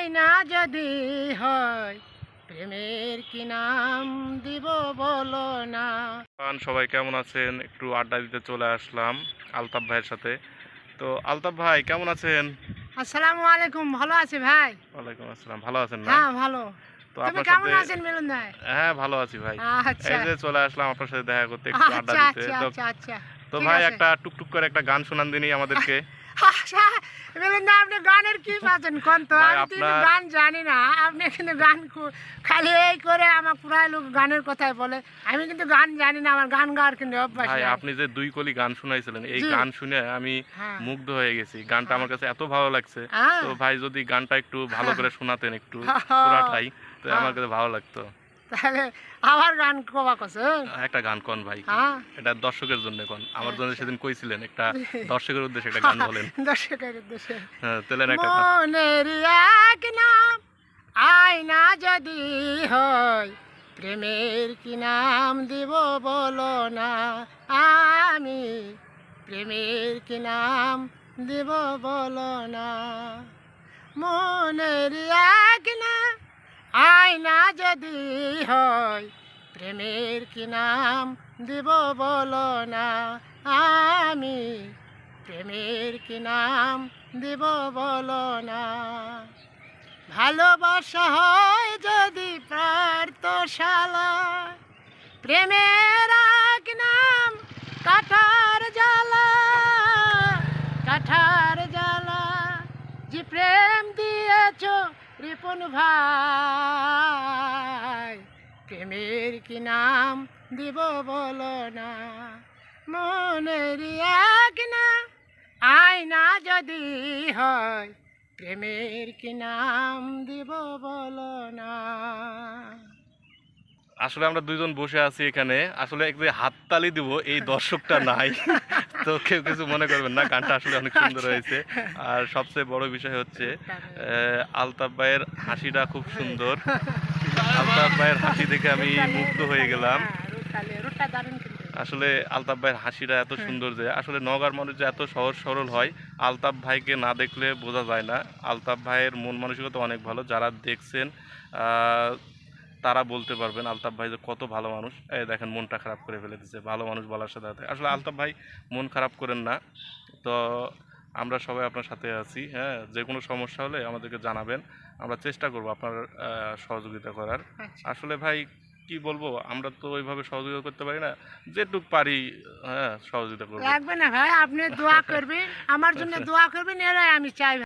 আয়না যদি হয় প্রেমের কি নাম দিব বলো না। সবাই কেমন আছেন? একটু আড্ডা দিতে চলে আসলাম আলতাফ ভাইয়ের সাথে। তো আলতাফ ভাই কেমন আছেন? আসসালামু আলাইকুম, ভালো আছি ভাই। ওয়ালাইকুম আসসালাম। ভালো আছেন না? হ্যাঁ ভালো। তো তুমি আপনার কেমন সাথে আছেন মিলন ভাই? হ্যাঁ ভালো আছি ভাই। আচ্ছা এই যে চলে আসলাম আপনার সাথে দেখা করতে, একটু আড্ডা আচ্ছা দিতে। আচ্ছা তো আচ্ছা আচ্ছা তো ঠিক ভাই আছে। একটা টুকটুক করে একটা গান শোনান দিনই আমাদেরকে। আচ্ছা, মিলন দা আপনি গানের কি পাচ্ছেন কোন তো? ভাই, আমি তো কিন্তু আপনার- গান জানি না। আপনি কিন্তু গান খালি এই করে আমার প্রায় লোক গানের কথাই বলে। আমি কিন্তু গান জানি না, আমার গান গাওয়ার কিন্তু অভ্যাস ভাই নাই। আপনি যে দুই কলি গান শুনাইছিলেন, এই জি। গান শুনে আমি হ্যাঁ। মুগ্ধ হয়ে গেছি। গানটা হ্যাঁ। আমার কাছে এত ভালো লাগছে। হ্যাঁ। তো ভাই যদি গানটা একটু ভালো করে শোনাতেন একটু হ্যাঁ। পুরাটাই, তো আমার কাছে ভালো লাগতো। তাহলে আবার গান কবা কছে? একটা গান কোন ভাই, হ্যাঁ। এটা দর্শকের জন্য কোন। আমার জন্য আচ্ছা। সেদিন কইছিলেন একটা দর্শকের উদ্দেশ্যে একটা গান বলেন। দর্শকের উদ্দেশ্যে হ্যাঁ তোলেন একটা গান। মনের এক নাম আয়না যদি হয় প্রেমের কি নাম দিব বলো না। আমি প্রেমের কি নাম দিব বলো না। মনের এক নাম আয়না যদি হয় প্রেমের কি নাম দিব বলো না। আমি প্রেমের কি নাম দিব বলো না। ভালোবাসা হয় যদি প্রার্থশালা, প্রেমের এক নাম কাঠার জ্বালা। কাঠার জ্বালা যে প্রেম দিয়েছ রিপন ভাই, প্রেমের কি নাম দিব বলো না। মনের এক না আয়না যদি হয় প্রেমের কি নাম দিব বলো না। আসলে আমরা দুইজন বসে আছি এখানে, আসলে এক যে হাততালি দিব এই দর্শকটা নাই। তো কেউ কিছু মনে করবেন না, গানটা আসলে অনেক সুন্দর হয়েছে। আর সবচেয়ে বড় বিষয় হচ্ছে আলতাফ ভাইয়ের হাসিটা খুব সুন্দর। আলতাফ ভাইয়ের হাসি দেখে আমি মুগ্ধ হয়ে গেলাম। আসলে আলতাফ ভাইয়ের হাসিটা এত সুন্দর যে আসলে নওগাঁর মানুষ যে এত সহজ সরল হয়, আলতাফ ভাইকে না দেখলে বোঝা যায় না। আলতাফ ভাইয়ের মন মানসিকতা অনেক ভালো, যারা দেখছেন তারা বলতে পারবেন আলতাফ ভাই যে কত ভালো মানুষ। এই দেখেন মনটা খারাপ করে ফেলে দিচ্ছে ভালো মানুষ বলার সাথে সাথে। আসলে আলতাফ ভাই মন খারাপ করেন না। তো আমরা সবাই আপনার সাথে আছি। হ্যাঁ, যে কোনো সমস্যা হলে আমাদেরকে জানাবেন, আমরা চেষ্টা করব আপনার সহযোগিতা করার। আসলে ভাই কি বলবো, আমরা তো ওইভাবে সহযোগিতা করতে পারি না, যেটুক পারি হ্যাঁ সহযোগিতা করবো। লাগবে না ভাই, আপনি দোয়া করবেন আমার জন্য, দোয়া করবেন, এরাই আমি চাই।